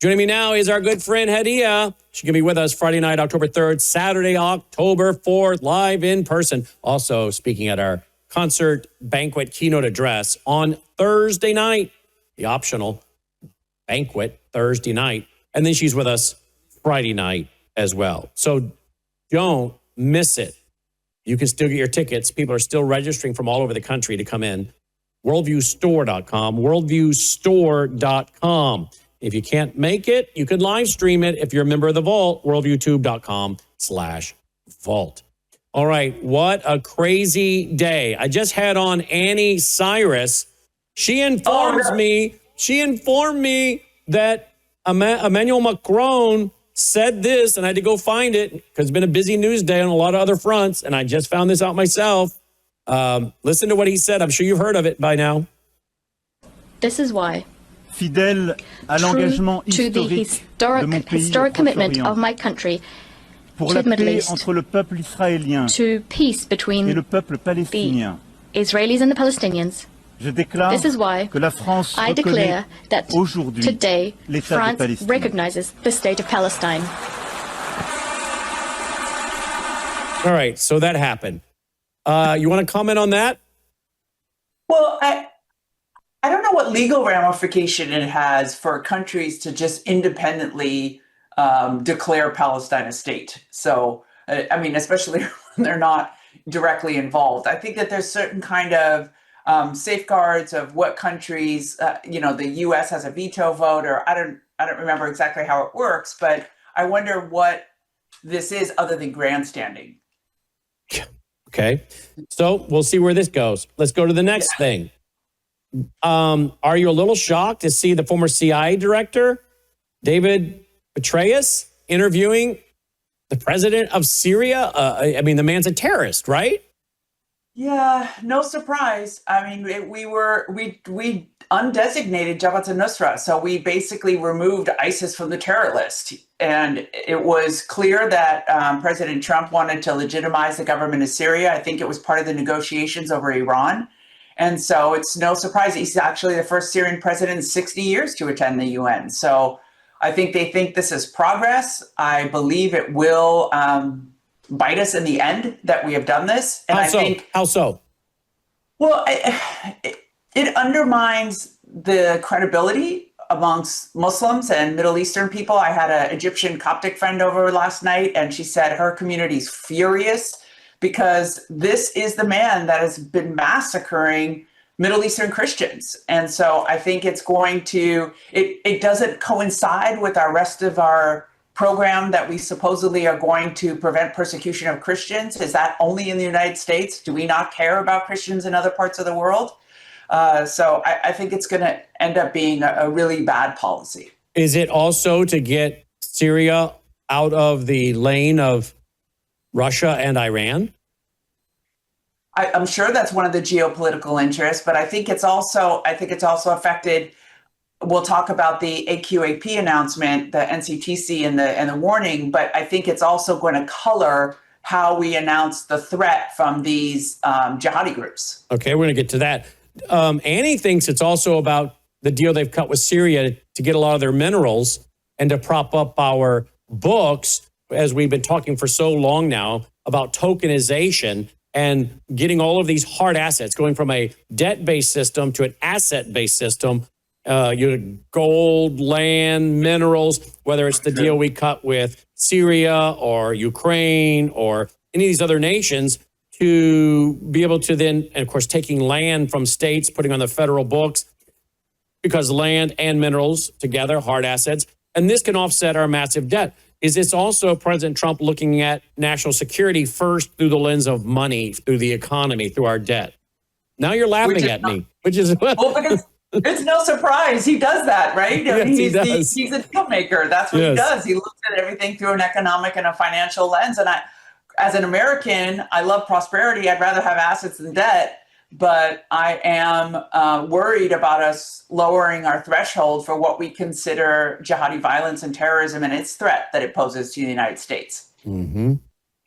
Joining me now is our good friend Hadia. She can be with us Friday night, October 3rd, Saturday, October 4th, live in person. Also speaking at our concert banquet keynote address on Thursday night, the optional banquet Thursday night. And then she's with us Friday night as well. So don't miss it. You can still get your tickets. People are still registering from all over the country to come in. Worldviewstore.com, worldviewstore.com. If you can't make it, you can live stream it if you're a member of the Vault, worldviewtube.com/vault. All right, what a crazy day. I just had on Annie Cyrus. She informed me that Emmanuel Macron said this, and I had to go find it because it's been a busy news day on a lot of other fronts, and I just found this out myself. Listen to what he said. I'm sure you've heard of it by now. This is why. Fidèle à l'engagement to the historic commitment of my country pour to la the Middle paix East, entre le peuple israélien to peace between et le peuple palestinien. the Israelis and the Palestinians. Je déclare This is why que la France I declare reconnaît that aujourd'hui today l'État de France Palestine. recognizes the state of Palestine. All right, so that happened. You want to comment on that? Well, I don't know what legal ramification it has for countries to just independently declare Palestine a state. So, I mean, especially when they're not directly involved. I think that there's certain kind of safeguards of what countries, the U.S. has a veto vote, or I don't remember exactly how it works, but I wonder what this is other than grandstanding. Okay, so we'll see where this goes. Let's go to the next thing. Are you a little shocked to see the former CIA director, David Petraeus, interviewing the president of Syria? I mean, the man's a terrorist, right? Yeah, no surprise. I mean, we undesignated Jabhat al-Nusra, so we basically removed ISIS from the terror list. And it was clear that President Trump wanted to legitimize the government of Syria. I think it was part of the negotiations over Iran. And so it's no surprise he's actually the first Syrian president in 60 years to attend the UN. So I think they think this is progress. I believe it will bite us in the end that we have done this. And How so? Well, it undermines the credibility amongst Muslims and Middle Eastern people. I had an Egyptian Coptic friend over last night, and she said her community's furious because this is the man that has been massacring Middle Eastern Christians. And so I think it's going to, it doesn't coincide with our rest of our program that we supposedly are going to prevent persecution of Christians. Is that only in the United States? Do we not care about Christians in other parts of the world? So I think it's going to end up being a really bad policy. Is it also to get Syria out of the lane of Russia and Iran? I'm sure that's one of the geopolitical interests, but I think it's also affected. We'll talk about the AQAP announcement, the NCTC and the warning, but I think it's also going to color how we announce the threat from these jihadi groups. Okay, we're going to get to that. Annie thinks it's also about the deal they've cut with Syria to get a lot of their minerals and to prop up our books, as we've been talking for so long now about tokenization and getting all of these hard assets, going from a debt-based system to an asset-based system, gold, land, minerals, whether it's the deal we cut with Syria or Ukraine or any of these other nations, to be able to then, and of course, taking land from states, putting on the federal books, because land and minerals together, hard assets, and this can offset our massive debt. Is this also President Trump looking at national security first through the lens of money, through the economy, through our debt? Now you're laughing at me, which is... Well, because it's no surprise. He does that, right? Yes, he does. He's a deal maker. That's what he does. He looks at everything through an economic and a financial lens. And as an American, I love prosperity. I'd rather have assets than debt. But I am worried about us lowering our threshold for what we consider jihadi violence and terrorism and its threat that it poses to the United States. Mm-hmm.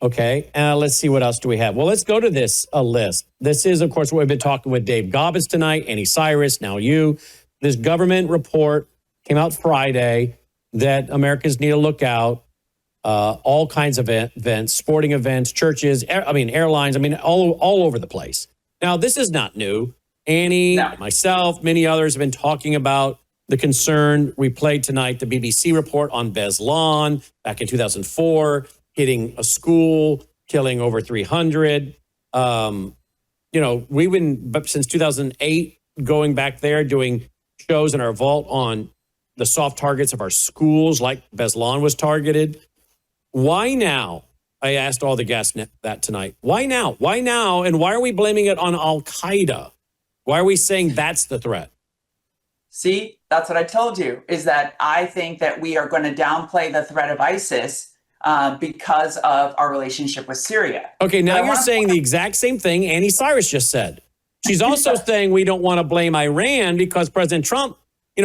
Okay, let's see, what else do we have? Well, let's go to this list. This is, of course, what we've been talking with Dave Gobbis tonight, Annie Cyrus, now you. This government report came out Friday that Americans need to look out. All kinds of events, sporting events, churches, airlines, all over the place. Now, this is not new. Annie, myself, many others have been talking about the concern. We played tonight the BBC report on Beslan back in 2004, hitting a school, killing over 300. We've been, since 2008, going back there, doing shows in our vault on the soft targets of our schools, like Beslan was targeted. Why now? I asked all the guests that tonight. Why now? Why now? And why are we blaming it on Al-Qaeda? Why are we saying that's the threat? See, that's what I told you, is that I think that we are going to downplay the threat of ISIS because of our relationship with Syria. Okay, now you're saying the exact same thing Annie Cyrus just said. She's also saying we don't want to blame Iran because President Trump,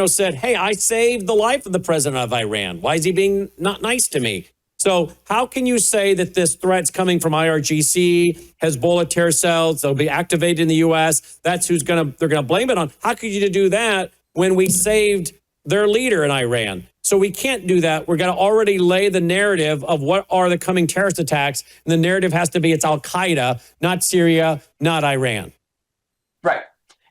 said, hey, I saved the life of the president of Iran. Why is he being not nice to me? So how can you say that this threat's coming from IRGC, Hezbollah terror cells, they'll be activated in the U.S., that's they're going to blame it on? How could you do that when we saved their leader in Iran? So we can't do that. We're going to already lay the narrative of what are the coming terrorist attacks. And the narrative has to be it's Al-Qaeda, not Syria, not Iran. Right.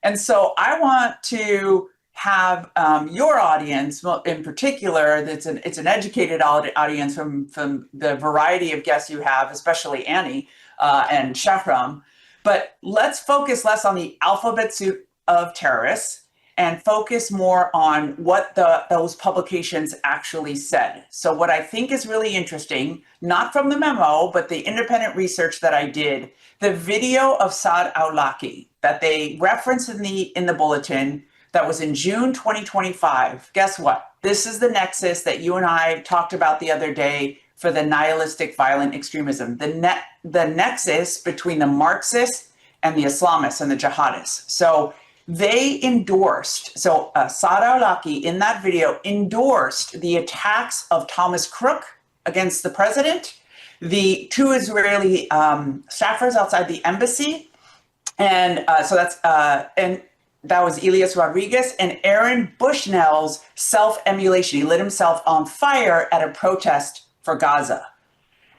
And so I want to have your audience, in particular, it's an educated audience from the variety of guests you have, especially Annie and Shahram. But let's focus less on the alphabet soup of terrorists and focus more on what those publications actually said. So what I think is really interesting, not from the memo, but the independent research that I did, the video of Saad al-Awlaki that they referenced in the bulletin that was in June 2025. Guess what? This is the nexus that you and I talked about the other day for the nihilistic violent extremism, the nexus between the Marxists and the Islamists and the jihadists. So they endorsed, Saad al-Awlaki in that video endorsed the attacks of Thomas Crook against the president, the two Israeli staffers outside the embassy, and that was Elias Rodriguez, and Aaron Bushnell's self-emulation. He lit himself on fire at a protest for Gaza.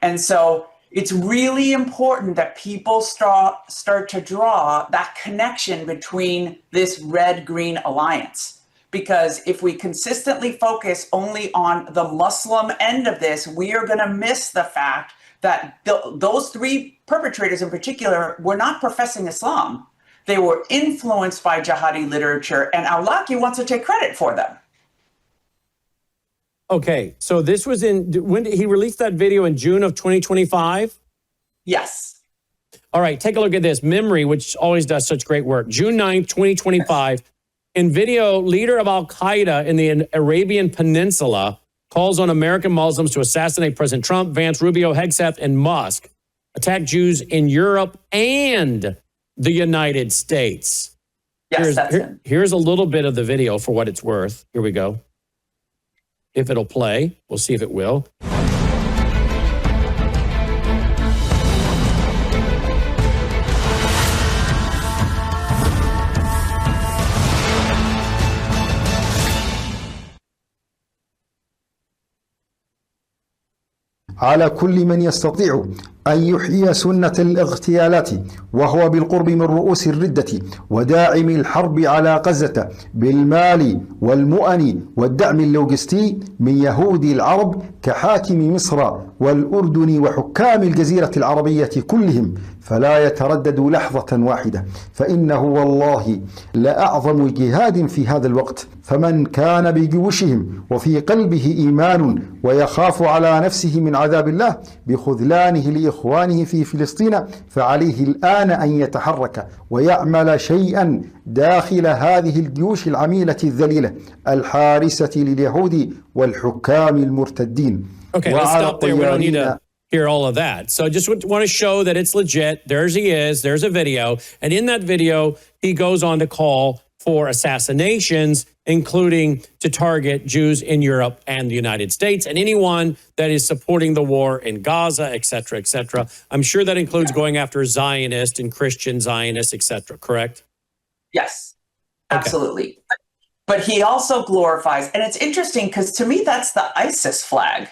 And so it's really important that people start to draw that connection between this red-green alliance. Because if we consistently focus only on the Muslim end of this, we are going to miss the fact that those three perpetrators in particular were not professing Islam. They were influenced by jihadi literature, and al-Awlaki wants to take credit for them. Okay, so this was when did he release that video in June of 2025? Yes. All right, take a look at this. Memory, which always does such great work. June 9th, 2025. In video, leader of Al-Qaeda in the Arabian Peninsula calls on American Muslims to assassinate President Trump, Vance, Rubio, Hegseth, and Musk. Attack Jews in Europe and the United States. Yes, here's a little bit of the video for what it's worth. Here we go. If it'll play, we'll see if it will. على كل من يستطيع أن يحيي سنة الاغتيالات وهو بالقرب من رؤوس الردة وداعم الحرب على غزة بالمال والمؤن والدعم اللوجستي من يهود العرب كحاكم مصر والأردن وحكام الجزيرة العربية كلهم، فلا يتردد لحظة واحدة، فإنه والله لأعظم جهاد في هذا الوقت. فمن كان بجيوشهم وفي قلبه إيمان ويخاف على نفسه من عذاب الله بخذلانه لإخوانه في فلسطين، فعليه الآن أن يتحرك ويعمل شيئا داخل هذه الجيوش العميلة الذليلة الحارسة لليهود والحكام المرتدين. Okay, let's stop there. We don't need to hear all of that. So I just want to show that it's legit. There's a video. And in that video, he goes on to call for assassinations, including to target Jews in Europe and the United States and anyone that is supporting the war in Gaza, et cetera, et cetera. I'm sure that includes going after Zionists and Christian Zionists, et cetera, correct? Yes, absolutely. Okay. but he also glorifies, and it's interesting because to me, that's the ISIS flag.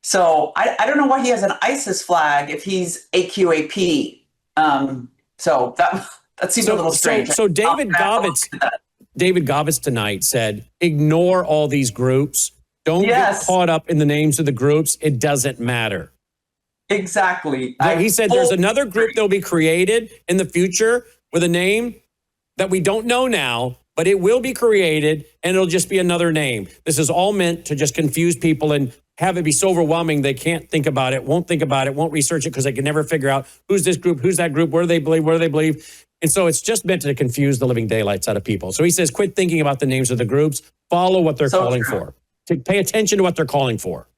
So I don't know why he has an ISIS flag if he's AQAP. So that seems a little strange. So David Govitz tonight said, ignore all these groups. Don't get caught up in the names of the groups. It doesn't matter. Exactly. He said there's another group that'll be created in the future with a name that we don't know now, but it will be created and it'll just be another name. This is all meant to just confuse people and have it be so overwhelming they can't think about it, won't think about it, won't research it because they can never figure out who's this group, who's that group, what do they believe. And so it's just meant to confuse the living daylights out of people. So he says, quit thinking about the names of the groups, follow what they're calling for. To pay attention to what they're calling for.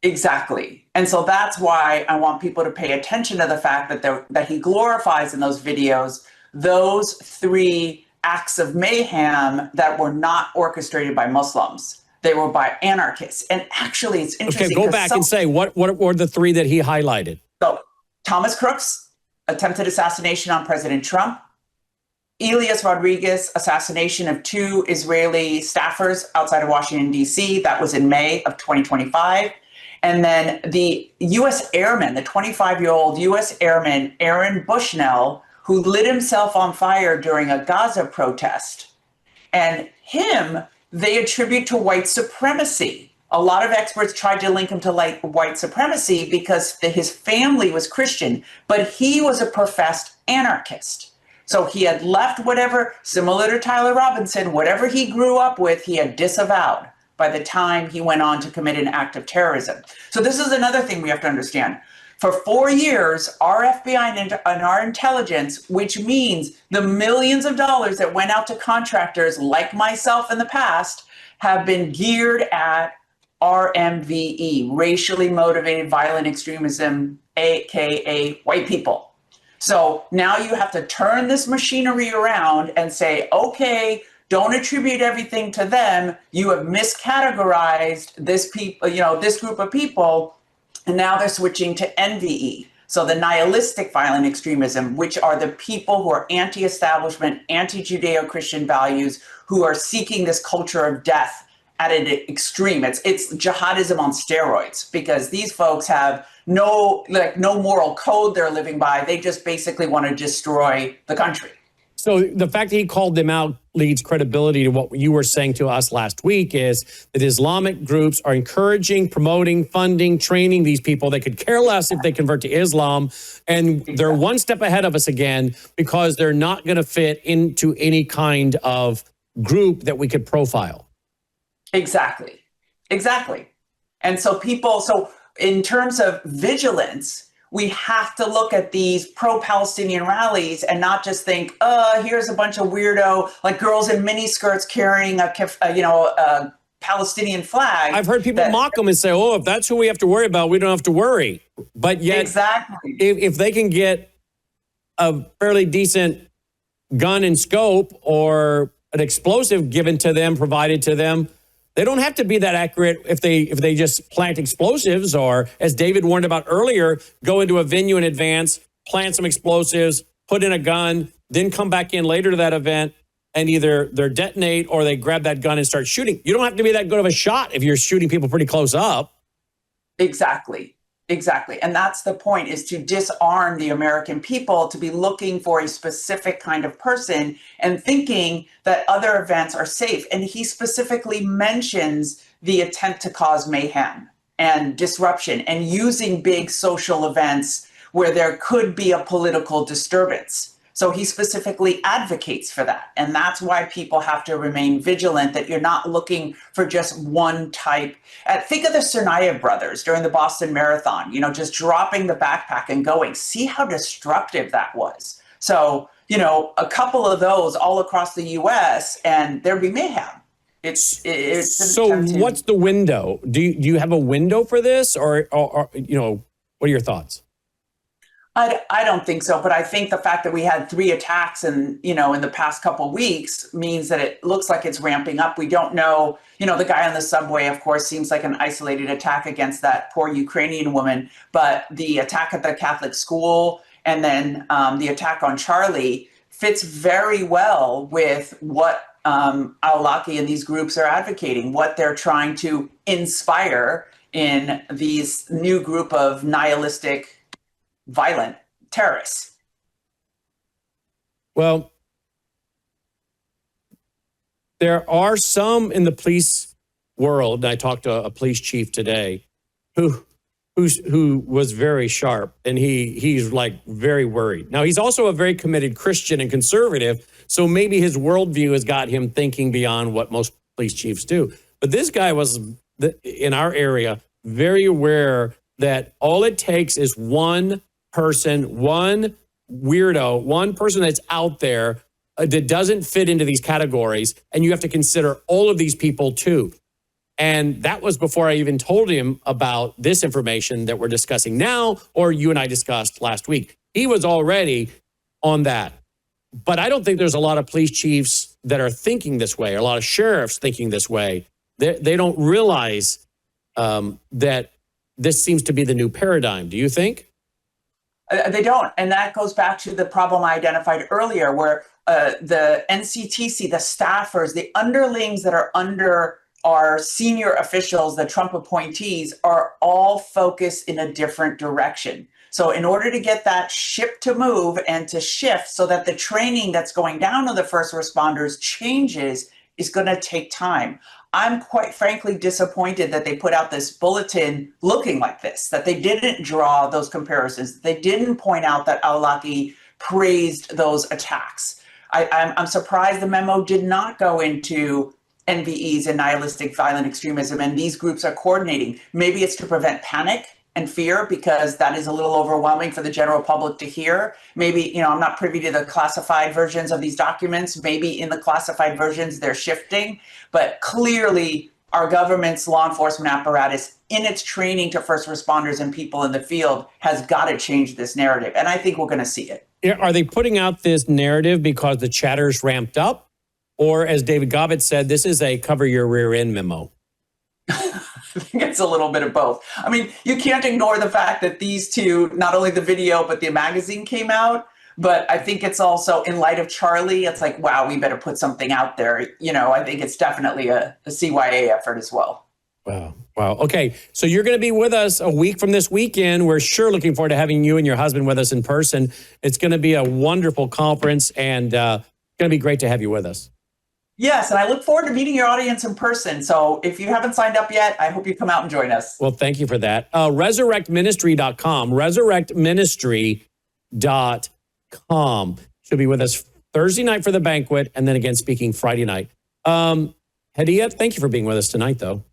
Exactly. And so that's why I want people to pay attention to the fact that he glorifies in those videos those 3 acts of mayhem that were not orchestrated by Muslims. They were by anarchists. And actually, it's interesting. Okay, go back and say, what were the 3 that he highlighted? So Thomas Crooks, attempted assassination on President Trump. Elias Rodriguez, assassination of 2 Israeli staffers outside of Washington, D.C. That was in May of 2025. And then the U.S. airman, the 25-year-old U.S. airman, Aaron Bushnell, who lit himself on fire during a Gaza protest. And him, they attribute to white supremacy. A lot of experts tried to link him to white supremacy because his family was Christian, but he was a professed anarchist. So he had left whatever, similar to Tyler Robinson, whatever he grew up with, he had disavowed by the time he went on to commit an act of terrorism. So this is another thing we have to understand. For 4 years, our FBI and our intelligence, which means the millions of dollars that went out to contractors like myself in the past, have been geared at RMVE, racially motivated violent extremism, AKA white people. So now you have to turn this machinery around and say, okay, don't attribute everything to them. You have miscategorized this group of people, and now they're switching to NVE. So the nihilistic violent extremism, which are the people who are anti-establishment, anti-Judeo-Christian values, who are seeking this culture of death at an extreme. It's jihadism on steroids, because these folks have no moral code they're living by. They just basically want to destroy the country. So the fact that he called them out leads credibility to what you were saying to us last week, is that Islamic groups are encouraging, promoting, funding, training these people. They could care less if they convert to Islam. And they're one step ahead of us again, because they're not going to fit into any kind of group that we could profile. Exactly. And so in terms of vigilance, we have to look at these pro-Palestinian rallies and not just think, here's a bunch of weirdo, like girls in miniskirts carrying a Palestinian flag. I've heard people mock them and say, oh, if that's who we have to worry about, we don't have to worry. But yet, exactly, if they can get a fairly decent gun and scope or an explosive given to them, provided to them, they don't have to be that accurate if they just plant explosives, or, as David warned about earlier, go into a venue in advance, plant some explosives, put in a gun, then come back in later to that event and either they're detonate or they grab that gun and start shooting. You don't have to be that good of a shot if you're shooting people pretty close up. Exactly. And that's the point, is to disarm the American people to be looking for a specific kind of person and thinking that other events are safe. And he specifically mentions the attempt to cause mayhem and disruption and using big social events where there could be a political disturbance. So he specifically advocates for that. And that's why people have to remain vigilant, that you're not looking for just one type. Think of the Tsarnaev brothers during the Boston Marathon, just dropping the backpack and going. See how destructive that was. So, a couple of those all across the U.S. and there'd be mayhem. So what's the window? Do you have a window for this, or what are your thoughts? I don't think so, but I think the fact that we had 3 attacks in the past couple of weeks means that it looks like it's ramping up. We don't know, the guy on the subway, of course, seems like an isolated attack against that poor Ukrainian woman, but the attack at the Catholic school and then the attack on Charlie fits very well with what al-Awlaki and these groups are advocating, what they're trying to inspire in these new group of nihilistic, violent terrorists. Well, there are some in the police world, and I talked to a police chief today who was very sharp, and he's like very worried. Now, he's also a very committed Christian and conservative, so maybe his worldview has got him thinking beyond what most police chiefs do. But this guy was, in our area, very aware that all it takes is one person, one weirdo, one person that's out there that doesn't fit into these categories, and you have to consider all of these people too. And that was before I even told him about this information that we're discussing now, or you and I discussed last week. He was already on that. But I don't think there's a lot of police chiefs that are thinking this way, or a lot of sheriffs thinking this way. They don't realize that this seems to be the new paradigm. Do you think? They don't. And that goes back to the problem I identified earlier, where the NCTC, the staffers, the underlings that are under our senior officials, the Trump appointees, are all focused in a different direction. So in order to get that ship to move and to shift so that the training that's going down to the first responders changes is going to take time. I'm quite frankly disappointed that they put out this bulletin looking like this, that they didn't draw those comparisons. They didn't point out that al-Awlaki praised those attacks. I'm surprised the memo did not go into NVEs and nihilistic violent extremism, and these groups are coordinating. Maybe it's to prevent panic and fear, because that is a little overwhelming for the general public to hear. Maybe, I'm not privy to the classified versions of these documents. Maybe in the classified versions, they're shifting, but clearly our government's law enforcement apparatus in its training to first responders and people in the field has got to change this narrative. And I think we're going to see it. Are they putting out this narrative because the chatter's ramped up? Or as David Gobbett said, this is a cover your rear end memo? I think it's a little bit of both. I mean, you can't ignore the fact that these two, not only the video, but the magazine came out. But I think it's also, in light of Charlie, it's like, wow, we better put something out there. I think it's definitely a CYA effort as well. Wow. Okay. So you're going to be with us a week from this weekend. We're sure looking forward to having you and your husband with us in person. It's going to be a wonderful conference, and it's going to be great to have you with us. Yes, and I look forward to meeting your audience in person. So if you haven't signed up yet, I hope you come out and join us. Well, thank you for that. Resurrectministry.com, resurrectministry.com. She'll be with us Thursday night for the banquet, and then again speaking Friday night. Hadiya, thank you for being with us tonight, though.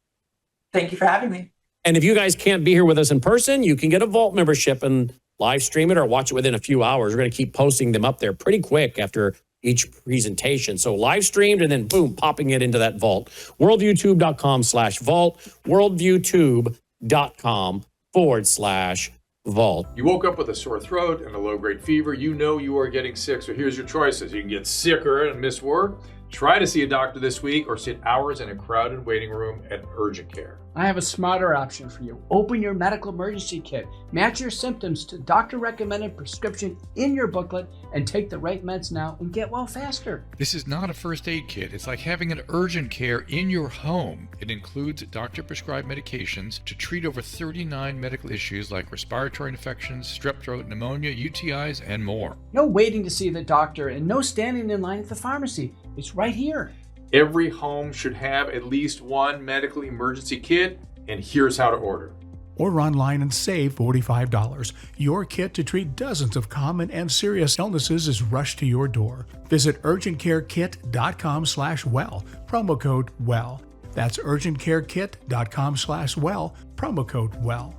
Thank you for having me. And if you guys can't be here with us in person, you can get a Vault membership and live stream it or watch it within a few hours. We're going to keep posting them up there pretty quick after each presentation. So live streamed and then boom, popping it into that vault. Worldviewtube.com/vault, worldviewtube.com/vault. You woke up with a sore throat and a low-grade fever. You know you are getting sick, so here's your choices. You can get sicker and miss work. Try to see a doctor this week, or sit hours in a crowded waiting room at urgent care. I have a smarter option for you. Open your medical emergency kit. Match your symptoms to doctor-recommended prescription in your booklet and take the right meds now and get well faster. This is not a first aid kit. It's like having an urgent care in your home. It includes doctor-prescribed medications to treat over 39 medical issues like respiratory infections, strep throat, pneumonia, UTIs, and more. No waiting to see the doctor and no standing in line at the pharmacy. It's right here. Every home should have at least one medical emergency kit, and here's how to order. Order online and save $45. Your kit to treat dozens of common and serious illnesses is rushed to your door. Visit urgentcarekit.com/well, promo code WELL. That's urgentcarekit.com/well, promo code WELL.